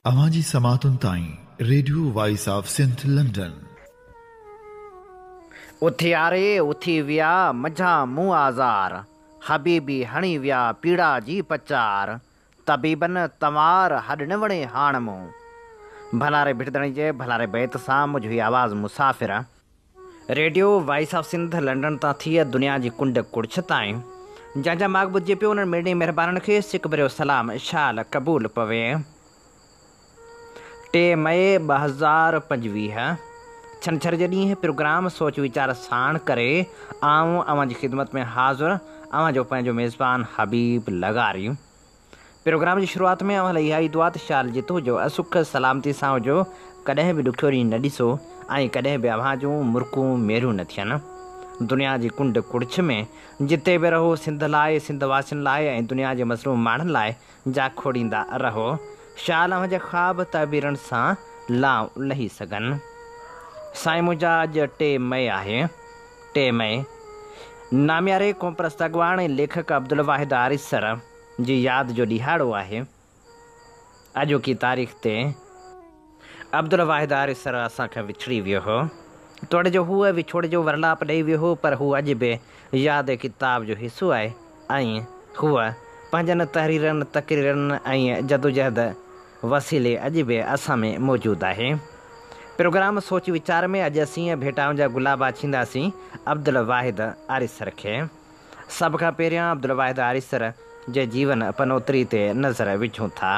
अवाजी समातुन ताईं radio voice of Sindh London. उथियारे उथी विया मझा मुंह आज़ार, हबीबी हणी विया पीड़ा जी पचार, तबीबन तमार हॾ न वणे हाण मूं। भलारे भिटदणी जे भलारे बैत सां मुंहिंजी आवाज़ मुसाफ़िर radio voice of Sindh London तां थी दुनिया जी कुंड कुड़छ ताईं। जंहिंजा माग ॿुधिजे पियो उन्हनि मेॾी महिरबाननि खे सिक भरियो सलाम शाल क़बूल पवे। 3 मई 2025 छंछर जे ॾींहुं प्रोग्राम सोच वीचार साण करे आऊं अवां जी ख़िदमत में हाज़िर अवां जो पंहिंजो मेज़बान हबीब लगारी। प्रोग्राम जी शुरूआत में अवां लाइ इहा ई दुआ त शाल जित हुजो, असुख सलामती सां हुजो, कॾहिं बि ॾुखियो ॾींहुं न ॾिसो ऐं कॾहिं बि अव्हां जूं मुर्कूं मेरियूं न थियनि। दुनिया जी कुंड कुड़छ में जिते बि रहो सिंध लाइ, सिंध वासियुनि लाइ ऐं दुनिया जे मज़लूम माण्हुनि लाइ जा खोड़ींदा रहो। शाल अव्हां जे ख़्वाब ताबीरनि सां लाव लही सघनि। साईं मुंहिंजा अॼु 3 मई आहे। 3 मई नामियारे क़ौमप्रस्त अॻवान ऐं लेखक अब्दुल वाहिद आरिसर जी यादि जो ॾिहाड़ो आहे। अॼोकी तारीख़ ते अब्दुल वाहिद आरिसर असांखां विछड़ी वियो हो। तोड़े जो हूअ विछोड़ जो वरलाप ॾेई वियो हो, पर हू अॼु बि यादि किताब जो हिसो आहे ऐं हूअ पंहिंजनि तहरीरनि तक़रीरनि ऐं जदोजहद वसीले अॼु बि असां में मौजूदु आहे। प्रोग्राम सोच वीचार में अॼु असीं भेटाऊं जा गुलाबा छींदासीं अब्दुल वाहिद आरिसर खे। सभ खां पहिरियां अब्दुल वाहिद आरिसर जे जीवन पनोतरी ते नज़र विझूं था।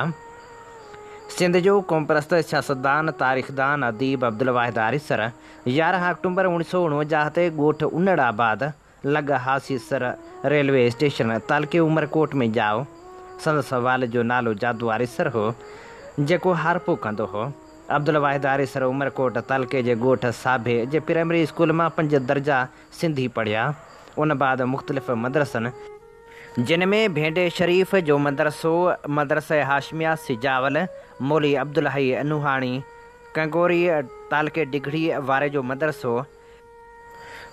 सिंध जो क़ौमप्रस्त सियासतदान तारीख़दान अदीब अब्दुल वाहिद आरिसर 11 अक्टूबर 1949 ते ॻोठ उन्नड़ाबाद लॻ हासीसर रेलवे स्टेशन तालके उमरकोट में ॼाओ। संदसि वाल जो नालो जादू आरिसर हो, जेको हारपो कंदो हो। अब्दुल वाहिद आरिसर उमरकोट तालके जे ॻोठ साभे जे प्राइमरी स्कूल मां 5 दर्जा सिंधी पढ़िया। उन बाद मुख़्तलिफ़ मदरसनि, जिन में भेंडे शरीफ़ जो मदरसो, मदरसा हाशमिया सिजावल, मौली अब्दुल हई नुहाणी, कंगोरी तालके डिघड़ी वारे जो मदरसो,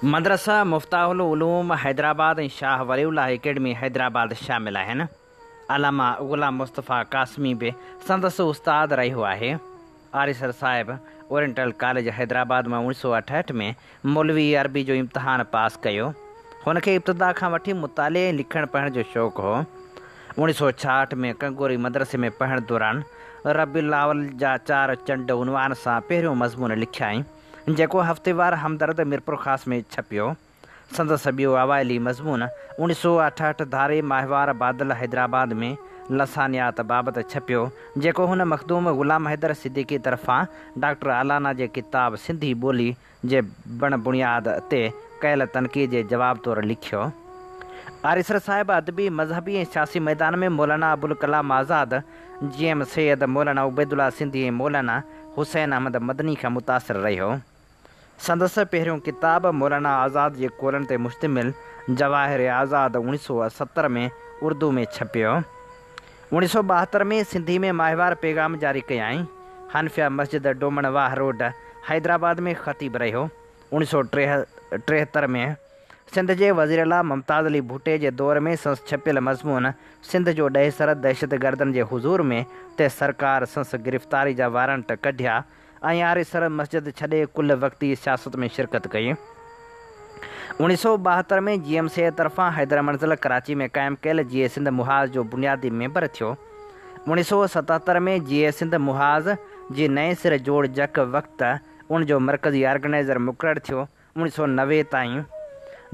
मदरसा मुफ्ताहुल उलूम हैदराबाद ऐं शाह वलीउल्लाह अकेडमी हैदराबाद शामिल आहिनि। अलामा ग़ुलाम मुस्तफ़ा कासमी बि संदसि उस्ताद रहियो आहे। आरिसर साहिब ओरिएंटल कॉलेज हैदराबाद मां 1968 में मौलवी अरबी जो इम्तिहान पास कयो। हुनखे इब्तिदा खां वठी मुताले ऐं लिखण पढ़ण जो शौक़ु हो। 1966 में कंगोरी मदरसे में पढ़ण दौरान रबीउल अव्वल जा 4 चंड उनवान सां पहिरियों मज़मून लिखियाई, जेको हफ़्तेवार हमदर्द मिरपुर ख़ास में छपियो। संदसि ॿियो अवाइली मज़मून 1968 धारे माहिवार बादल हैदराबाद में लसानियात बाबति छपियो, जेको हुन मखदूम ग़ुलाम हैदर सिद्दीकी तरफ़ां डॉक्टर अलाना जे किताब सिंधी ॿोली जे बण बुनियाद ते कयल तनक़ीद जे जवाब तौरु लिखियो। आरिसर साहिब अदबी मज़हबी ऐं सियासी मैदान में मौलाना अबुल कलाम आज़ाद, GM सैयद, मौलाना उबैदुल्ला सिंधी ऐं मौलाना हुसैन अहमद मदनी खां मुतासिर रहियो। संदसि पहिरियों किताब मौलाना आज़ाद जे कोलनि ते मुश्तमिल जवाहिर आज़ाद 1970 में उर्दू में छपियो। 1972 में सिंधी में माहिवार पैगाम जारी कयाई। हनफिया मस्जिद डोमण वाह रोड हैदराबाद में ख़तीब रहियो। 1973 में सिंध जे वज़ीर मुमताज़ अली भुट्टे जे दौर में संस छपियल मज़मून सिंध जो ॾहसर दहशतगर्दनि जे हुज़ूर में ते सरकार संस गिरफ़्तारी जा वारंट कढिया ऐं आरिसर मस्जिद छॾे कुल वक़्ती सियासत में शिरकत कई। 1972 में GM सैयद तरफ़ां हैदर मंज़िल कराची में क़ाइमु कयल GA सिंध मुहाज़ जो बुनियादी मेंबर थियो। 1977 में GA सिंध मुहाज़ जी नएं सिर जोड़ जक वक़्ति उन जो मरकज़ी ऑर्गेनाइज़र मुक़ररु थियो। 1990 ताईं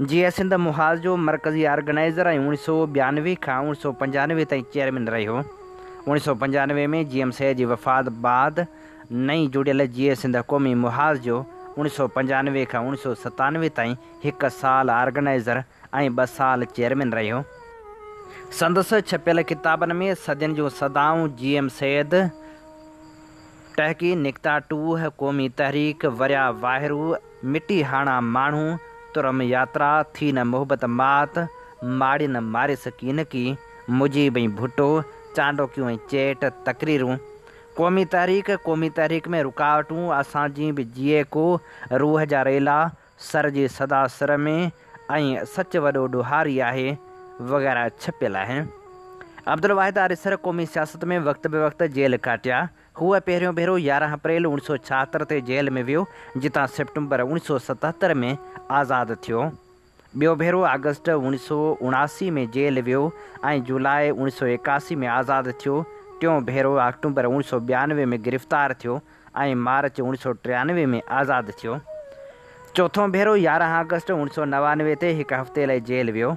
GA सिंध मुहाज़ जो मरकज़ी ऑर्गेनाइज़र ऐं 1992 खां 1995 ताईं चेयरमैन रहियो। 1995 में GM सैयद जी वफ़ात बाद नई जुड़ियल GA सिंध क़ौमी मुहाज़ जो 1995 खां 1997 ताईं 1 साल ऑर्गेनाइज़र ऐं 2 साल चेयरमैन रहियो। संदसि छपियल किताबनि में सदियुनि जूं सदाऊं, GM सैयद, टहकी निकता टूह, क़ौमी तहरीक, वरिया वाहिरू, मिटी हाणा माण्हू, तुरम यात्रा, थी न मोहबत मात, माड़ी न मारे सकीन की, मुजीब ऐं भुट्टो, चांडोकियूं ऐं चेट, तकरीरूं, क़ौमी तहरीक में रुकावटूं, असांजी बि जीए को, रूह जा रेला, सर जी सदा सर में ऐं सच वॾो ॾुहारी आहे वग़ैरह छपियल आहिनि। अब्दुल वाहिद आरिसर क़ौमी सियासत में वक़्त बे वक़्त जेल काटिया। हूअ पहिरियों भेरो 11 अप्रैल 1976 ते जेल में वियो, जितां सेप्टेंबर 1977 में आज़ादु थियो। ॿियो भेरो अगस्त 1979 में जेल वियो ऐं जुलाई 1981 में आज़ादु थियो। टियों भेरो अक्टूबर 1992 में गिरफ़्तार थियो ऐं मार्च 1993 में आज़ादु थियो। चौथों भेरो 11 अगस्त 1999 ते हिकु हफ़्ते लाइ जेल वियो।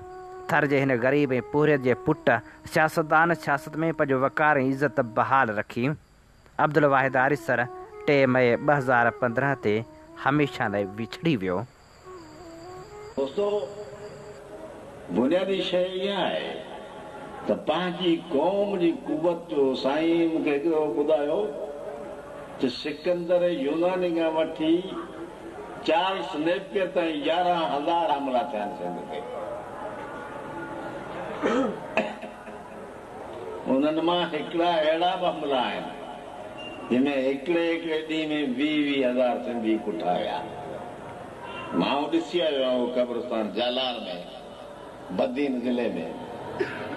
थर जे हिन ग़रीब ऐं पुरियत जे पुट सियासतदान सियासत में पंहिंजो वक़ार ऐं इज़त बहाल रखी। अब्दुल वाहिद आरिसर 3 मई 2015 ते हमेशह लाइ विछड़ी वियो। दोस्तों, बुनियादी शइ इहा आहे त पंहिंजी क़ौम जी कुवत जो साईं मूंखे हिकिड़ो ॿुधायो त सिकंदर यूनानी खां वठी चार्ल्स नेपियर ताईं 11,000 हमला थिया आहिनि सिंध ते। उन्हनि मां हिकिड़ा अहिड़ा बि हमला आहिनि जंहिंमें हिकिड़े ॾींहं में 20,000 सिंधी कुठा विया। मां ॾिसी आयो आहियां कब्रिस्तान जालार में, बदीन ज़िले में,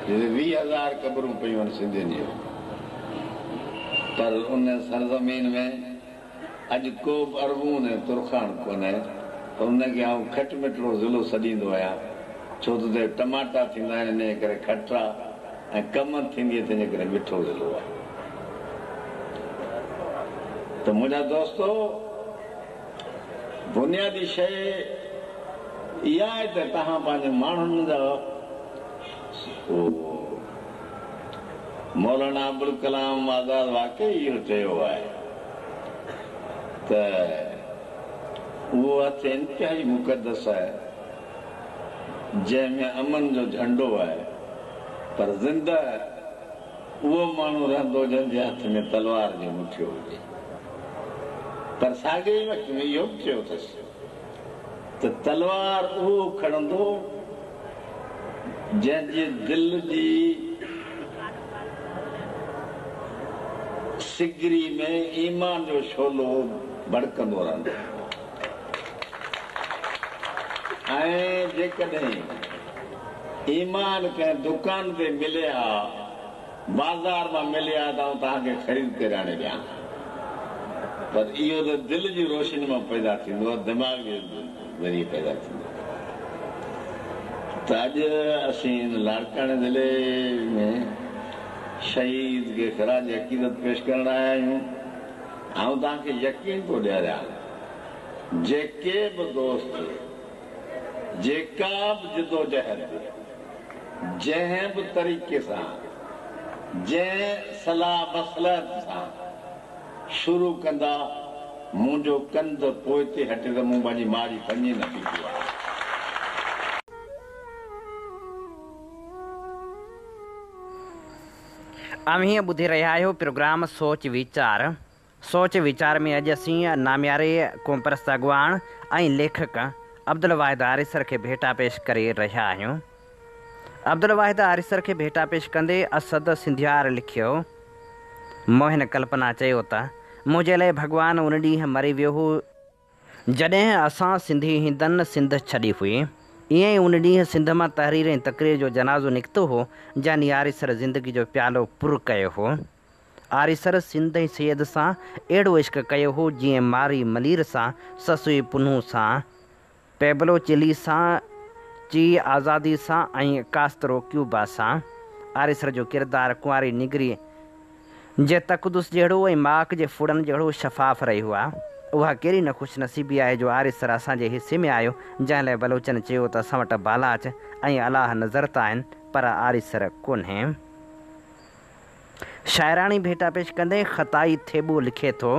20,000 क़बरूं पयूं आहिनि सिंधियुनि जूं। पर उन सरज़मीन में अॼु को बि अरबून ऐं तुरखान कोन्हे, त उनखे आउं खट मिठड़ो ज़िलो सॾींदो आहियां, छो त टमाटा थींदा आहिनि इन करे खटा ऐं कमर थींदी आहे तंहिंजे करे मिठो ज़िलो आहे। त मुंहिंजा दोस्तो, बुनियादी शइ इहा आहे त तव्हां पंहिंजे माण्हुनि जा मौलाना अब्दुल कलाम आज़ाद वाकई इहो चयो आहे त उहो हथ इंतिहाई मुक़दस आहे जंहिंमें अमन जो झंडो आहे, पर ज़िंदा उहो माण्हू रहंदो जंहिंजे हथ में तलवार जो मुठियो हुजे। पर साॻे ई वक़्त में इहो बि चयो अथसि त तलवार उहो खणंदो जंहिंजे दिलि जी सिगरी में ईमान जो शोलो भड़कंदो रहंदो। ऐं जेकॾहिं ईमान कंहिं दुकान ते मिले हा, बाज़ार मां मिले हा, त आउं तव्हांखे ख़रीद करे आणे ॾियां, पर इहो त दिलि जी रोशनी मां पैदा थींदो आहे, दिमाग़ जे ज़रिए पैदा थींदो आहे। त अॼु असीं लाड़काणे ज़िले में शहीद खे ख़राज अक़ीदत पेश करण आया आहियूं। आउं तव्हांखे यकीन थो ॾियारियां, जेके बि दोस्त, जेका बि जिदोजहद जंहिं बि तरीक़े सां, जंहिं सलाह मसलहत सां शुरू कंदा, मुंहिंजो कंध पोइ ते हटे त मूं पंहिंजी माउ जी कञी न पीती आहे। अमीं ॿुधी रहिया आहियो प्रोग्राम सोच वीचार में अॼु असीं नामियारे क़ौमपरस्त अॻवान ऐं लेखक अब्दुल वाहिद आरिसर खे भेटा पेश करे रहिया आहियूं। अब्दुल वाहिद आरिसर खे भेटा पेश कंदे असद सिंधियार लिखियो, मोहिन कल्पना चयो त मुंहिंजे लाइ भॻवान उन ॾींहुं मरी वियो हो जॾहिं असां सिंधी हिंदनि सिंध छॾी हुई। ईअं ई उन ॾींहुं सिंध मां तहरीर ऐं तक़रीर जो जनाज़ो निकितो हो, जानी आरिसर ज़िंदगी जो प्यालो पुर कयो हो। आरिसर सिंध ऐं सैयद सां अहिड़ो इश्क कयो हो जीअं मारी मलीर सां, ससुई पुनू सां, पेबलो चिली सां, ची आज़ादी सां ऐं कास्तरो क्यूबा सां। आरिसर जो किरदारु कुंवारी निगरी जे तक़दुस जहिड़ो ऐं माक जे फुड़नि जहिड़ो शफ़ाफ़ रहियो आहे। उहा कहिड़ी न ख़ुशनसीबी आहे जो आरिसर असांजे हिसे में आयो, जंहिं लाइ बलोचनि चयो त असां वटि बालाच ऐं अलाह नज़र त आहिनि, पर आरिसर कोन्हे। शाइराणी भेटा पेश कंदे ख़ताई थेबो लिखे थो,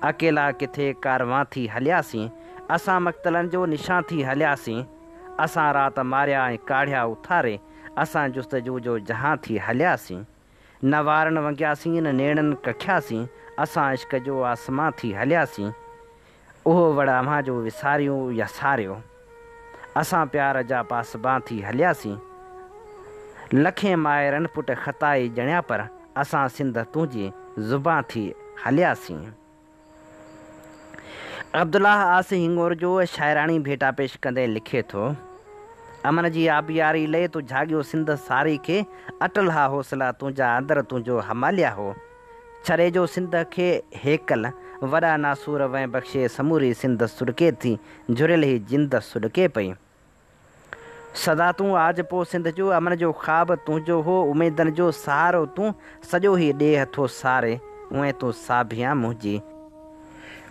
अकेला किथे कारवां थी हलियासीं, असां मक़तलनि जो निशान थी हलियासीं, असां राति मारिया ऐं काढ़िया उथारे, असां जुस्तजू जो जहां थी हलियासीं, न वारनि वॻियासीं न नेणनि कखियासीं, असां इश्क जो आसमां थी हलियासीं, उहो वड़ अव्हां जो विसारियूं या सारियो, असां प्यार जा पासबां थी हलियासीं, लखें माहिरनि पुट ख़ताई ॼणिया पर, असां सिंध तुंहिंजी ज़ुबां थी हलियासीं। अब्दुल्लाह आस हिंगोर जो शाइराणी भेटा पेश कंदे लिखे थो, अमन जी आबियारी ले तूं जाॻियो सिंध सारी खे, अटल हा हौसला तुंहिंजा अंदरि तुंहिंजो हमालिया हो, छड़े जो सिंध खे हेकल वॾा नासूर वै बख़्शे समूरी सिंध सुॾके थी जुड़ियल ही जिंद सुॾके पई। सदा तूं आज पो सिंध जो अमन जो ख़्वाब तुंहिंजो हो उमेदनि जो सहारो तूं सॼो ही ॾे हथो सारे उएं तूं साभियां मुंहिंजी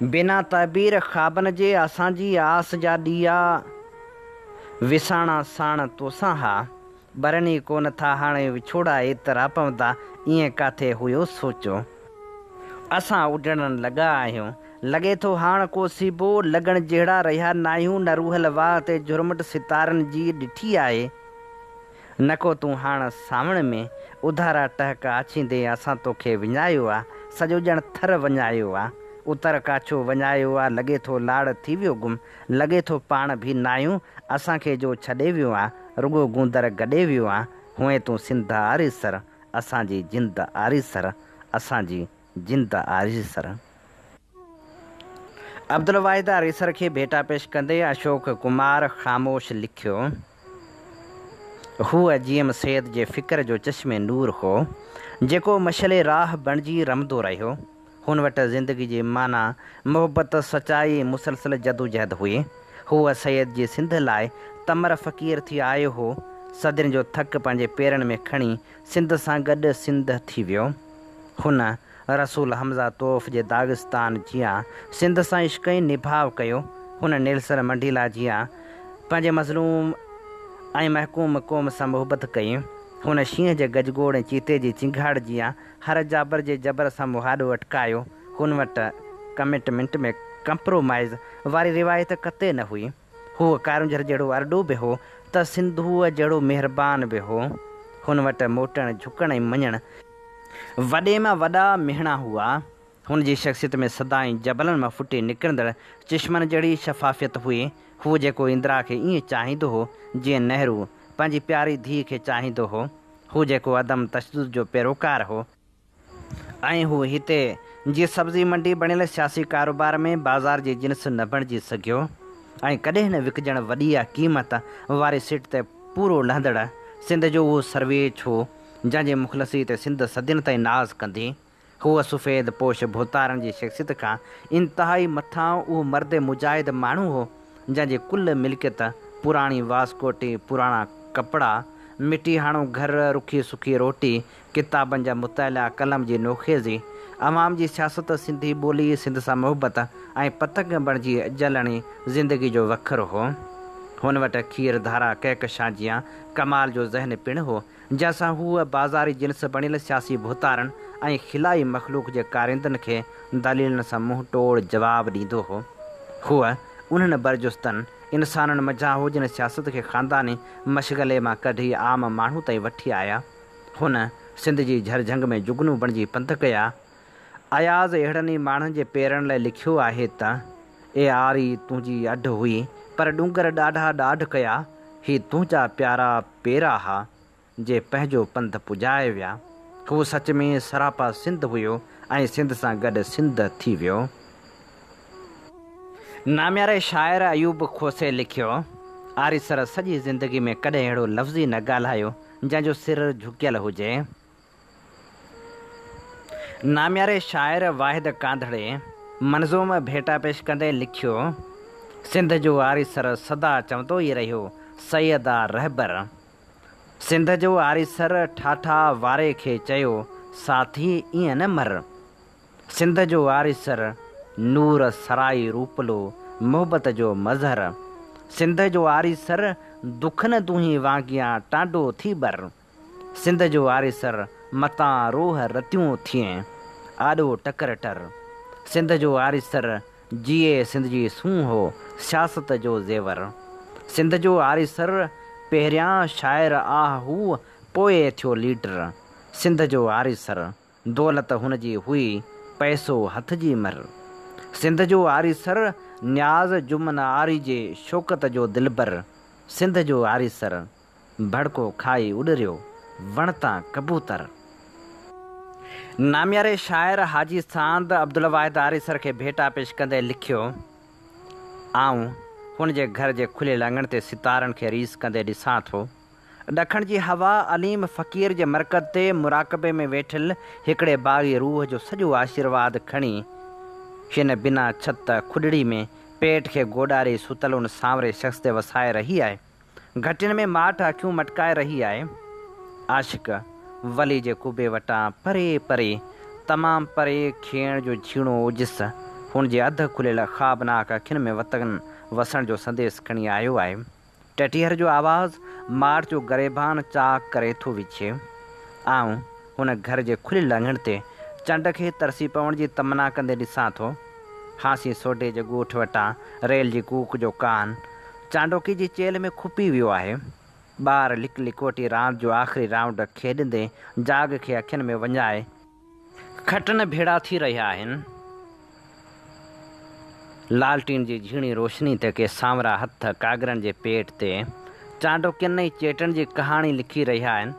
बिना ताबीर ख़्वाबनि जे असांजी आस जा ॾीआ विसाणा साण तोसां हा बरनी कोन था हाणे विछोड़ा एतिरा पवंदा ईअं काथे हुयो सोचो असां उॾण लॻा आहियूं लॻे थो हाण को सीबो लॻण जहिड़ा रहिया नाहियूं न रूहल वाह ते झुरमुट सितारनि जी ॾिठी आहे न को तूं हाण सावण में उधारा टहका अछींदे असां तोखे विञायो आहे सॼो ॼण थर वञायो आहे उतर काछो वञायो आहे लॻे थो लाड़ थी वियो गुम लॻे थो पाण बि नाहियूं असांखे जो छॾे वियो आहे रुॻो गूंदर गॾे वियो आहे हुए तूं सिंध आरीसर असांजी जिंद आरीसर असांजी जिंद आरीसर। अब्दुल वाहिद आरीसर खे भेटा पेश कंदे अशोक कुमार ख़ामोश लिखियो हू अजीम सैद जे फ़िक्र जो चश्मे नूर हो जेको मशले राह बणिजी रमंदो रहियो। हुन वटि ज़िंदगी जी माना मोहबत सचाई मुसलसल जदोजहद हुई। हूअ सैद जी सिंध लाइ तमर फ़क़ीर थी आयो हो। सदियुनि जो थक पंहिंजे पेरनि में खणी सिंध सां गॾु सिंध थी वियो। हुन रसूल हमज़ा तोफ़ जे दागिस्तान जियां सिंध सां इश्क़ निभाव कयो। हुन नेल्सन मंडीला जियां पंहिंजे मज़लूम ऐं महकूम क़ौम सां मोहबत कई। हुन शींहं जे गजगोड़ ऐं चीते जी चिंगाड़ जियां हर जाबर जे जबर सां मुहाॾो अटकायो। हुन वटि कमिटमेंट में कंप्रोमाइज़ वारी रिवायत कते न हुई। हूअ कारुंजर जहिड़ो अरडो बि हो त सिंधूअ जहिड़ो महिरबान बि हो। हुन वटि मोटण झुकण ऐं मञण वॾे मां वॾा मिहणा हुआ। हुन जी शख़्सियत में सदाईं जबलनि मां फुटी निकिरंदड़ चश्मनि जहिड़ी शफ़ाफ़ियत हुई। हू जेको इंदिरा खे ईअं चाहींदो हो जीअं नेहरू पंहिंजी प्यारी धीउ खे चाहींदो हो। हू जेको अदम तशदुद जो पैरोकार हो ऐं हू हिते जीअं सब्ज़ी मंडी बणियल सियासी कारोबार में बाज़ार जी जिन्स न बणिजी सघियो ऐं कॾहिं न विकिजण वॾी आहे क़ीमत वारी सीट ते पूरो लहंदड़ सिंध जो उहो सर्वेच हो जंहिंजे मुख़लसी ते सिंध सदियुनि ताईं नाज़ कंदी। हूअ सफ़ेद पोश भोतारनि जी शख़्सियत खां इंतिहाई मथां उहो मर्द मुजाहिद माण्हू हो जंहिंजी कुल मिल्कियत पुराणी वासकोटी पुराणा कपिड़ा मिटी हाणो घर रुखी सुखी रोटी किताबनि जा मुताला कलम जी नोखेज़ी अवाम जी सियासत सिंधी ॿोली सिंध सां मोहबत ऐं पतंग बणिजी जलणी ज़िंदगी जो वखरु हो। हुन वटि खीर धारा कहकशां जियां कमाल जो ज़हन पिणु हो जंहिंसां हूअ बाज़ारी जिन्स बणियल सियासी भोतारनि ऐं खिलाई मख़लूक जे कारिंदनि खे दलीलनि सां मुंहुं तोड़ जवाबु ॾींदो हो। हूअ उन्हनि बरजुस्तनि इंसाननि मज़ा हो जिन सियासत खे ख़ानदानी मशग़ले मां कढी आम माण्हू ताईं वठी आया। हुन सिंध जी झरझंग में जुगनू बणिजी पंध कया। अयाज़ अहिड़नि ई माण्हुनि जे पेरनि लाइ लिखियो आहे त ए आरी तुंहिंजी अढ हुई पर डूंगर ॾाढा ॾाढ कया ही तुंहिंजा प्यारा पेरा हा जे पंहिंजो पंध पुॼाए विया। हू सच में सरापा सिंध हुयो ऐं सिंध सां गॾु सिंध थी वियो। नाम्यारे शाइर अयूब खोसे लिखियो आरीसर सॼी ज़िंदगी में कॾहिं अहिड़ो लफ़्ज़ी न ॻाल्हायो जंहिंजो सिर झुकियल हुजे। नाम्यारे शाइर वाहिद कांधड़े मंज़ूम भेटा पेश कंदे लिखियो सिंध जो आरीसर सदा चवंदो ई रहियो सैयदा रहबर। सिंध जो आरीसर ठाठा वारे खे चयो साथी ईअं न मर। सिंध जो आरीसर नूर सराई रूपलो मोहबत जो मज़हर। सिंध जो आरीसर दुख न तूं वांगियां टांडो थी बर। सिंध जो आरीसर मतां रोह रतियूं थिए आॾो टकर टर। सिंध जो आरीसर जिए सिंध जी सूंह हो सियासत जो ज़ेवर। सिंध जो आरीसर पहिरियां शाइर आह हू पोइ थियो लीडर। सिंध जो आरीसर दौलत हुन जी हुई पैसो हथ जी मर। सिंध जो आरीसर न्याज़ जुमन आरी जे शौक़त जो दिलबर। सिंध जो आरीसर भड़को खाई उॾरियो वणता कबूतर। नाम्यारे शाइर हाजी सांद अब्दुल वाहिद आरीसर खे भेटा पेश कंदे लिखियो आऊं हुन जे घर जे खुलियल आंगण ते सितारनि खे रीस कंदे ॾिसां थो। ॾखण जी हवा अलीम फ़क़ीर जे मरकज़ ते मुराक़बे में वेठल हिकिड़े बाग़ी रूह जो सॼो आशीर्वाद खणी हिन बिना छत खुॾड़ी में पेट खे गोॾारे सुतल उन सांवरे शख़्स ते वसाए रही आहे। घटियुनि में माठ अखियूं मटकाए रही आहे। आशिक़ वली जे कुबे वटां परे परे तमामु परे खेण जो झीणो ओजिस हुन जे अधु खुलियल ख़्वाबनाक अखियुनि में वतन वसण जो संदेस खणी आयो आहे। टटीहर जो आवाज़ु माठ जो गरेबान चाक करे थो विछे। आऊं हुन घर जे खुलियल अङण ते चंड खे तरसी पवण जी तमना कंदे ॾिसां थो। हासी सोडे जे ॻोठ वटां रेल जी कूक जो कान चांडोकी जी चेल में खुपी वियो आहे। ॿार लिक लिकोटी रांदि जो आख़िरी राउंड खेॾंदे जाग खे अखियुनि में वञाए खटन भेड़ा थी रहिया आहिनि। लालटीन जी झीणी रोशनी ते के सांवरा हथ कागरनि जे पेट ते चांडोकियुनि ई चेटनि जी कहाणी लिखी रहिया आहिनि।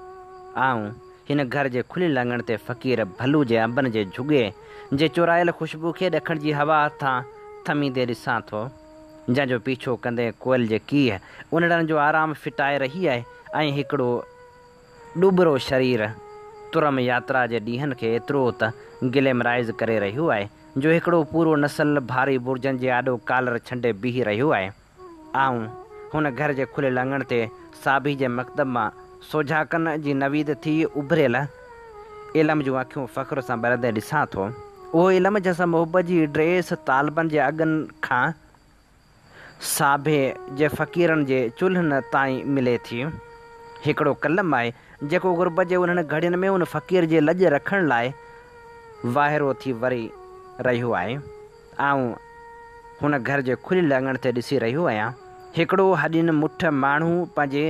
आऊं हिन घर जे खुलियल अङण ते फ़क़ीर भलू जे अंबनि जे झुगे जे चुरायल ख़ुशबू खे ॾखण जी हवा हथां थमींदे ॾिसां थो, जंहिंजो पीछो कंदे कोयल जे कीअ उनड़नि जो आराम फिटाए रही आहे ऐं हिकिड़ो ॾुबरो शरीर तुरम यात्रा जे ॾींहंनि खे एतिरो त गिलेमराइज़ करे रहियो आहे जो हिकिड़ो पूरो नसल भारी बुर्जनि जे आॾो कालर छंडे बीही रहियो आहे। आऊं हुन घर जे खुलियल अङण ते साबी जे मकतब मां सोझाकनि जी नवीद थी उभरियल इल्म जूं अखियूं फ़ख्र सां ॿरंदे ॾिसां थो। उहो इल्म जंहिंसां मोहबत जी ड्रेस तालिबनि जे अॻनि खां साभे जे फ़क़ीरनि जे चुल्हनि ताईं मिले थी। हिकिड़ो कलम आहे जेको गुरबत जे उन्हनि घड़ियुनि में उन फ़क़ीर जे लॼ रखण लाइ वाहिरो थी वरी रहियो आहे। आऊं हुन घर जे खुलियल अङण ते ॾिसी रहियो आहियां। हिकिड़ो हॾियुनि मुठ माण्हू पंहिंजे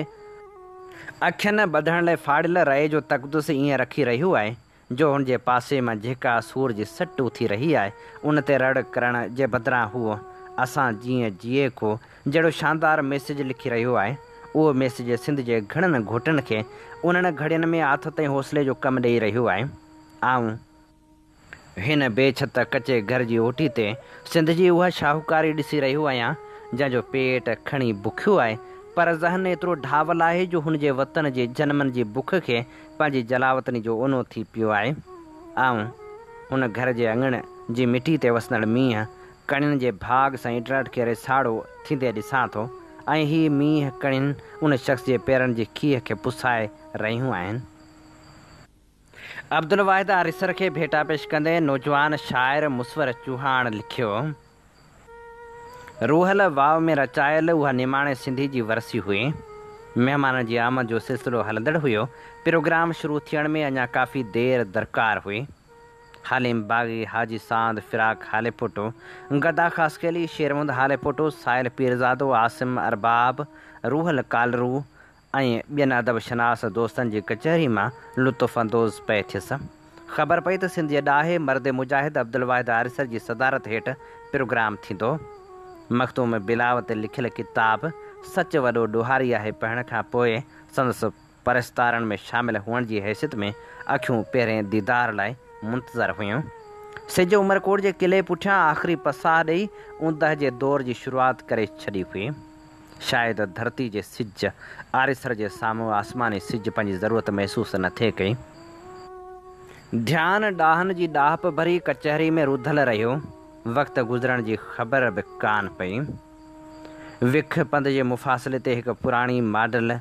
अखियुनि ॿधण लाइ फाड़ियल रए जो तक़दुस ईअं रखी रहियो आहे जो हुन जे पासे मां जेका सूर जी सट उथी रही आहे उन ते रड़ करण जे बदिरां हूअ असां जीअं जीए को जहिड़ो शानदार मैसेज लिखी रहियो आहे। उहो मैसेज सिंध जे घणनि घोटनि खे उन्हनि घड़ियुनि में आथत ऐं हौसले जो कमु ॾेई रहियो आहे। आऊं हिन बेछत कचे घर जी ओटी ते सिंध जी उहा शाहूकारी ॾिसी रहियो आहियां जंहिंजो पेट खणी बुखियो आहे पर ज़हन एतिरो ढावल आहे जो हुन जे वतन जे जनमनि जी बुख खे पंहिंजी जलावतनी जो ओनो थी पियो आहे। आऊं हुन घर जे अङण जी मिटी ते वसंदड़ मींहं कणियुनि जे भाग सां इंटरनेट खे रिसाड़ो थींदे ॾिसां थो ऐं हीअ मींहं कणियुनि उन शख़्स जे पेरनि जी खीह खे पुसाए रहियूं आहिनि। अब्दुल वाहिद आरिसर खे भेटा पेश कंदे नौजवान शाइर मुसवर चौहान लिखियो, रूहल वाव में रचायल उहा निमाणे सिंधी जी वरसी हुई। महिमान जी आमद जो सिलसिलो हलंदड़ हुयो। प्रोग्राम शुरू थियण में अञा काफ़ी देर दरकार हुई। हालिम बागी, हाजी सांद, फिराक हालेपोटो, गदा ख़ासकेली, शेरमुंद हालेपोटो, साहिल पीरज़ादो, आसिम अरबाब, रूहल कालरू ऐं ॿियनि अदब शनास दोस्तनि जी कचहरी मां लुत्फ़ अंदोज़ पए थियसि। ख़बर पई त सिंध जे ॾाहे मर्द मुजाहिद अब्दुल वाहिद आरिसर जी सदारत हेठि प्रोग्राम थींदो। मख़तूम बिलाव ते लिखियल किताब सच वॾो ॾोहारी आहे पढ़ण खां पोइ संदसि परस्तारनि में शामिल हुअण जी हैसियत में अखियूं पहिरें दीदार लाइ मुंतज़र हुयूं। सिज उमरकोट जे किले पुठियां आख़िरी पसाह ॾेई ऊंदह जे दौर जी शुरूआति करे छॾी हुई। शायदि धरती जे सिज आरिसर जे साम्हूं आसमानी सिज पंहिंजी ज़रूरत महसूसु न थिए कई। ध्यानु ॾाहनि जी ॾाहप भरी कचहरी में रुधल रहियो। वक़्तु गुज़रण जी ख़बर बि कान पई। विख पंध जे मुफ़ासिले ते हिकु पुराणी मॉडल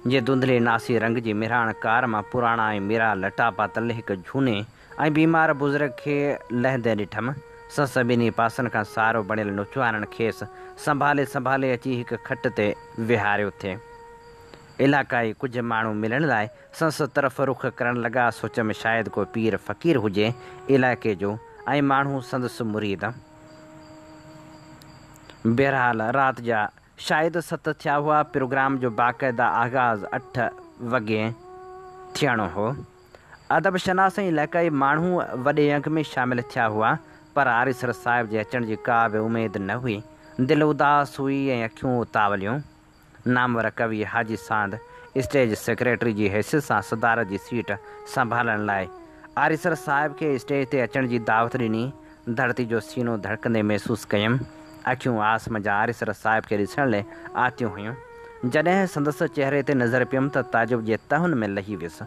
जे धुंधले नासी रंग जी मिराण कार मां पुराणा ऐं मीरा लटा पातल हिकु झूने ऐं बीमार बुज़ुर्ग खे लहंदे ॾिठमि। संस ॿिन्ही पासनि खां सारो बणियल नौजवाननि खेसि संभाले संभाले अची हिकु खट ते विहारियो थिए। इलाक़ाई कुझु माण्हू मिलण लाइ संस तरफ़ रुख करण लॻा। सोच में शायदि को पीर फ़क़ीर हुजे इलाइक़े जो ऐं माण्हू संदसि मुरीद। बहरहाल राति जा शायदि 7 थिया हुआ। प्रोग्राम जो बाक़ाइदा आगाज़ 8 वॻे थियणो हो। अदब शनास ऐं इलाइक़ाई माण्हू वॾे अंग में शामिल थिया हुआ पर आरिसर साहिब जे अचण जी का बि उमेदु न हुई। दिलि उदास हुई ऐं अखियूं उतावलियूं। नामवर कवि हाजी सांद स्टेज सेक्रेटरी जी हैसियत सां सदारत जी सीट संभालण लाइ आरिसर साहिब खे स्टेज ते अचण जी दावत ॾिनी। धरती जो सीनो धड़कंदे महसूसु कयुमि। अखियूं आसम जा आरिसर साहिब खे ॾिसण लाइ आतियूं हुयूं। जॾहिं संदसि चहिरे ते नज़र पियमि त ताजुब जे तहुनि में लही वियुसि।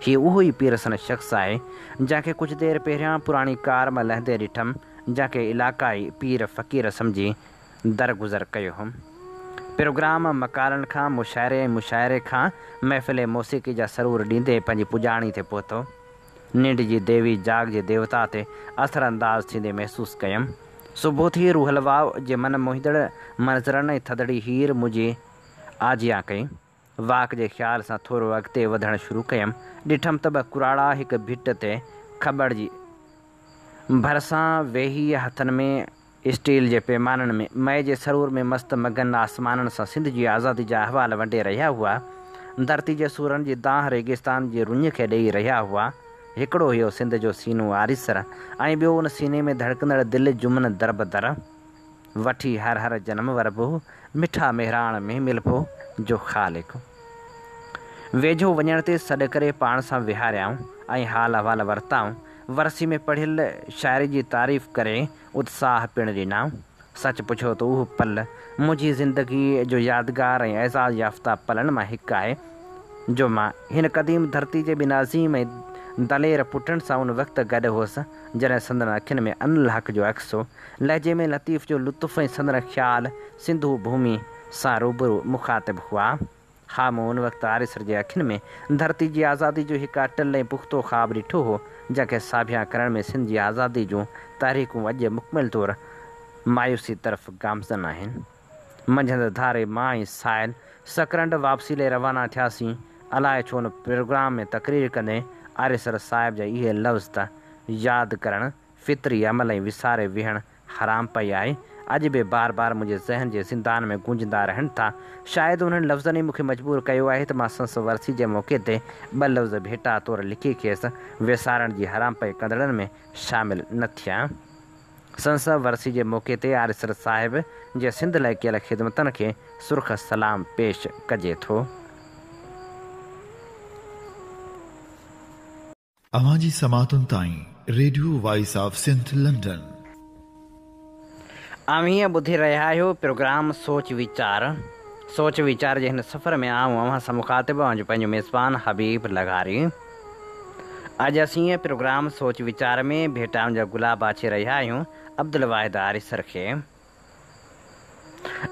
हीउ उहो ई पीरसन शख़्स आहे जंहिंखे कुझु देरि पहिरियां पुराणी कार मां लहंदे ॾिठमि, जंहिंखे इलाक़ाई पीर फ़क़ीर सम्झी दरगुज़र कयो हुउमि। प्रोग्राम मकालनि खां मुशाइरे खां महफ़िल मौसीक़ी जा सरूर ॾींदे पंहिंजी पुॼाणी ते पहुतो। निंड जी देवी जाग जे देवता ते असरअंदाज़ थींदे महसूसु कयमि। सुबुह थी रूहलवाव जे मन मोहींदड़ मंज़रनि ऐं थदड़ी हीर मुंहिंजी आजियां कई। वाक जे ख़्याल सां थोरो अॻिते वधणु शुरू कयमि। ॾिठमि त ॿ कुराड़ा हिकु भिट ते खॿड़ जी भरिसां वेही हथनि में स्टील जे पैमाननि में मए जे सरूर में मस्तु मगन आसमाननि सां सिंध जी आज़ादी जा अहवाल वंडे रहिया हुआ। धरती जे सूरनि जी दाह रेगिस्तान जी रुञ खे ॾेई रहिया हुआ। हिकिड़ो हुयो सिंध जो सीनो आरिसर ऐं ॿियो उन सीने में धड़कंदड़ दिलि जुमन दर बदर। वठी हर जनम वरबो मिठा मेहराण में मिलबो जो ख़ालिक। वेझो वञण ते सॾु करे पाण सां विहारियाऊं ऐं हाल अहवाल वरिताऊं। वरसी में पढ़ियल शाइरी जी तारीफ़ करे उत्साह पिणु ॾिनाऊं। सच पुछो त उहो पल मुंहिंजी ज़िंदगी जो यादगार ऐं एज़ाज़ याफ़्ता पलनि मां हिकु आहे जो मां हिन क़दीम धरती जे ॿिन अज़ीम ऐं दलेर पुटनि सां उन वक़्तु गॾु हुअसि जॾहिं संदन अखियुनि में अनिल हक़ जो अक्सो, लहजे में लतीफ़ जो लुत्फ़ ऐं संदन ख़्याल सिंधू भूमि सां रूबरू मुखातिब हुआ। हा, मूं उन वक़्तु आरिसर जे अखियुनि में धरती जी आज़ादी जो हिकु अटल ऐं पुख़्तो ख़्वाबु ॾिठो हो, जंहिंखे साभिया करण में सिंध जी आज़ादी जूं तारीख़ूं अॼु मुकमिल तौरु मायूसी तरफ़ गामज़न आहिनि। मंझंदि धारे मां ऐं साहिल सकरंड वापसी लाइ रवाना थियासीं। अलाए छो उन प्रोग्राम में तक़रीर कंदे आरिसर साहिब जा इहे लफ़्ज़ त यादि करणु फितरी अमल ऐं विसारे विहणु हराम पई आहे, अॼु बि बार बार मुंहिंजे ज़हन जे ज़िंदान में गूंजंदा रहनि था। शायदि उन्हनि लफ़्ज़नि ई मूंखे मजबूर कयो आहे त मां संस वरसी जे मौक़े ते ॿ लफ़्ज़ भेटा तौरु लिखी खेसि विसारण जी हराम पई कंदड़नि में शामिलु न थिया। संस वरसी जे मौक़े ते आरिसर साहिब जे सिंध लाइ कयल ख़िदमतनि खे सुर्ख़ सलाम पेश कजे थो। अवां जी समातुनि ताईं radio voice of Sindh London. हीअं ॿुधी रहिया आहियो प्रोग्राम सोच वीचार जे हिन सफ़र में आऊं अव्हां सां मुखातिब आहियां पंहिंजो मेज़बान हबीब लगारी। अॼु असीं प्रोग्राम सोच वीचार में भेटाउनि जा गुलाब आचे रहिया आहियूं अब्दुल वाहिद आरिसर खे।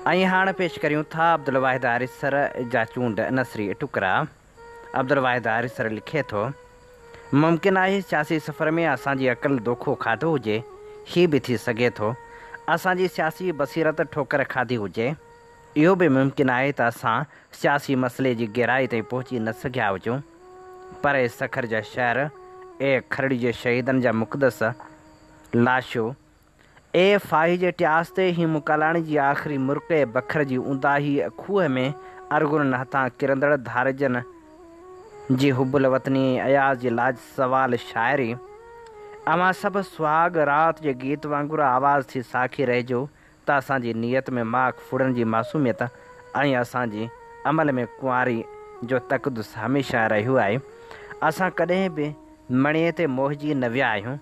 ऐं हाणे पेश करियूं था अब्दुल वाहिद आरिसर जा चूंड नसरी टुकड़ा। अब्दुल वाहिद आरिसर लिखे थो, मुमकिन आहे सियासी सफ़र में असांजी अक़ल दोखो खाधो हुजे, हीअ बि थी सघे थो असांजी सियासी बसीरत ठोकर खाधी हुजे। इहो बि मुमकिन आहे त असां सियासी मसइले जी गहराई ताईं पहुची न सघिया हुजूं। पर सखर जा शहर ए खरड़ी जे शहीदनि जा मुक़दस लाशो ए फाही जे ट्यास ते ही मुकालाणी जी आख़िरी मुर्क ऐं बखर जी ऊंदाही खूह में अरगुन हथां किरंदड़ धारजन जी हुबुल वतनी अयाज़ जी लाज सवाल शाइरी अवां सभु सुहाग रात जे गीत वांगुरु आवाज़ थी साखी रहिजो त असांजी नियत में माख फुड़नि जी मासूमियत ऐं असांजी अमल में कुंवारी जो तक़दुस हमेशह रहियो आहे। असां कॾहिं बि मणीअ ते मोहिजी न विया आहियूं।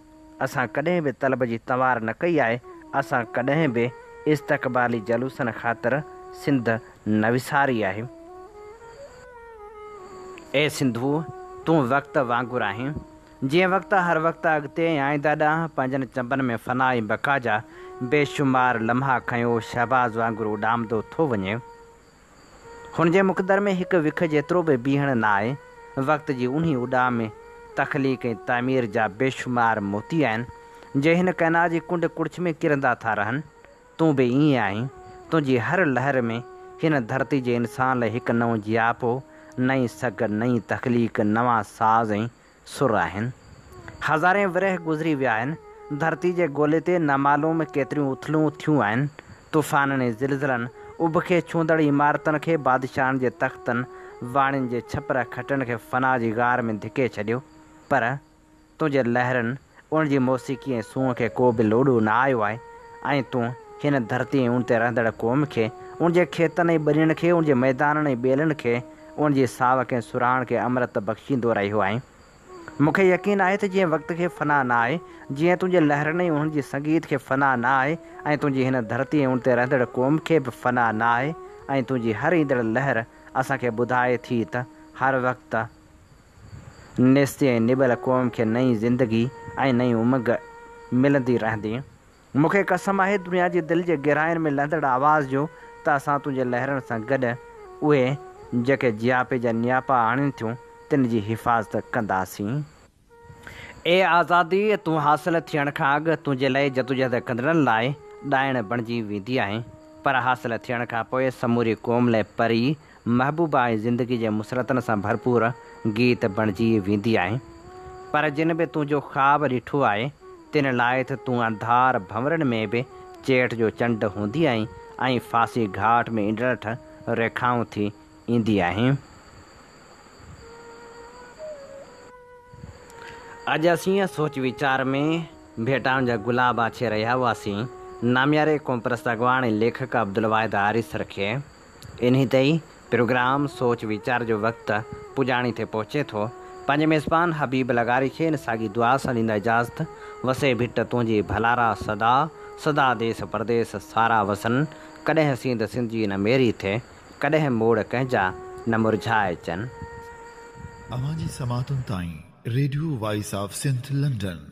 असां कॾहिं बि तलब जी तवार न कई आहे। असां कॾहिं बि इस्तक़बाली जलूसनि ख़ातिर सिंध न विसारी आहे। ए सिंधू तूं वक़्तु वांगुरु आहीं, जीअं वक़्तु हर वक़्तु अॻिते आईंदा ॾांहुं पंहिंजनि चंबनि में फ़ना ऐं बका जा बेशुमार लम्हा खयो शहबाज़ वांगुरु उॾामंदो थो वञे। हुनजे मुक़दर में हिकु विख जेतिरो बि बीहण न आहे। वक़्त जी उन्ही उॾाम में तख़लीक़ ऐं तामीर जा बेशुमार मोती आहिनि जे हिन काइनात जी कुंड कुड़िछ में किरंदा था रहनि। तूं बि ईअं आहीं। तुंहिंजी हर लहर में हिन धरती जे इंसान लाइ हिकु नओं जियापो, नई सग, नई तख़लीक़, नवां साज़ ऐं सुर आहिनि। हज़ारे वरह गुज़री विया आहिनि। धरती जे ॻोल्हे ते नामालूम केतिरियूं उथलूं थियूं आहिनि। तूफ़ाननि ऐं ज़िलज़िलनि उभ खे छूंदड़ इमारतनि खे, बादशाहनि जे तख़्तनि, वाणियुनि जे छपर खटनि खे फ़ना जी गार में धिके छॾियो। पर तुंहिंजे लहरनि उन जी मौसीक़ी ऐं सूंहं खे को बि लोॾो न आयो आहे। ऐं तूं हिन धरती ऐं उन ते रहंदड़ क़ौम खे, उन जे खेतनि ऐं ॿनियुनि खे, उन जे मैदाननि ऐं ॿेलनि खे, उन जी सावक ऐं सुराण खे अमृत बख़्शींदो रहियो आहे। मूंखे यकीन आहे त जीअं वक़्त खे फ़ना न आहे, जीअं तुंहिंजे लहरनि ऐं उन्हनि जी संगीत खे फ़ना न आहे, ऐं तुंहिंजी हिन धरती ऐं उन ते रहंदड़ क़ौम खे बि फ़ना न आहे, ऐं तुंहिंजी हर ईंदड़ लहर असांखे ॿुधाए थी त हर वक़्तु नेस्ती ऐं निबल क़ौम खे नई ज़िंदगी ऐं नई उमंग मिलंदी रहंदी। मूंखे कसम आहे दुनिया जी दिलि जे गहराइनि में लहंदड़ आवाज़ जो त असां तुंहिंजे लहरनि सां गॾु उहे जेके जियापे जा नियापा आणनि थियूं तिन जी हिफ़ाज़त कंदासीं। ए आज़ादी तूं हासिलु थियण खां अॻु तुंहिंजे लाइ जदोजहद कंदड़नि लाइ ॾाइण बणिजी वेंदी आहे, पर हासिलु थियण खां पोइ समूरी क़ौम लाइ परी महबूबा ऐं ज़िंदगी जे मुसरतनि सां भरपूर गीत बणिजी वेंदी आहे। पर जिन बि तुंहिंजो ख़्वाबु ॾिठो आहे तिन लाइ त तूं अंधार भंवरनि में बि चेट जो चंड हूंदी आहीं ऐं फांसी घाट में ईंदड़ रेखाऊं थी ईंदी आहीं। अॼु असीं सोच वीचार में भेटाउनि जा गुलाब आछे रहिया हुआसीं। नामियारे क़ौमपरस्त अॻवान ऐं लेखक अब्दुल वाहिद आरिस रखे इन्ही ते ई प्रोग्राम सोच वीचार जो वक़्तु पुॼाणी ते पहुचे थो। पंहिंजे मेज़बान हबीब लगारी खे इन साॻी दुआ सां ॾींदा इजाज़त। वसे भिट तुंहिंजी भलारा सदा सदा देस परदेस सारा वसन। कॾहिं सींद सिंधी न मेरी थिए, कॾहिं मोड़ कंहिंजा न मुरझाए अचनि। अवां जी समातुनि ताईं radio voice of Sindh London.